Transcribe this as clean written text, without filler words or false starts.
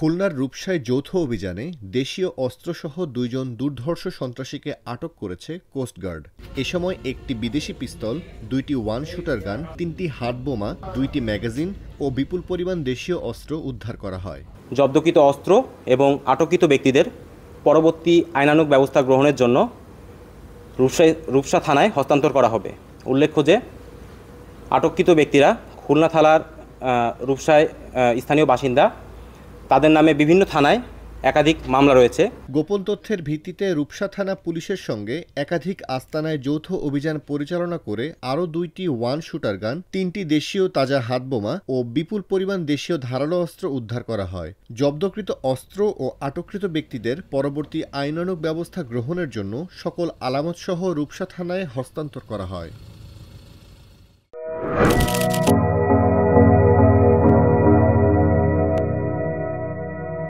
খুলনার রূপসায় যৌথ অভিযানে দেশীয় অস্ত্রসহ ২ জন দুর্ধর্ষ সন্ত্রাসীকে আটক করেছে কোস্টগার্ড। এ সময় একটি বিদেশি পিস্তল, ২টি ওয়ান শুটার গান, ৩টি হাতবোমা, ২টি ম্যাগাজিন ও বিপুল পরিমাণ দেশীয় অস্ত্র উদ্ধার করা হয়। জব্দকৃত অস্ত্র এবং আটককৃত ব্যক্তিদের পরবর্তী আইনানুগ ব্যবস্থা গ্রহণের জন্য রূপসা থানায় হস্তান্তর করা হবে। উল্লেখ্য যে আটককৃত ব্যক্তিরা খুলনা থানার রূপসায় স্থানীয় বাসিন্দা। তাদের নামে বিভিন্ন থানায় একাধিক মামলা রয়েছে। গোপন তথ্যের ভিত্তিতে রূপসা থানা পুলিশের সঙ্গে একাধিক আস্তানায় যৌথ অভিযান পরিচালনা করে আরও ২টি ওয়ান শুটার গান, ৩টি দেশীয় তাজা হাতবোমা ও বিপুল পরিমাণ দেশীয় ধারালো অস্ত্র উদ্ধার করা হয়। জব্দকৃত অস্ত্র ও আটককৃত ব্যক্তিদের পরবর্তী আইনানুগ ব্যবস্থা গ্রহণের জন্য সকল আলামতসহ রূপসা থানায় হস্তান্তর করা হয়।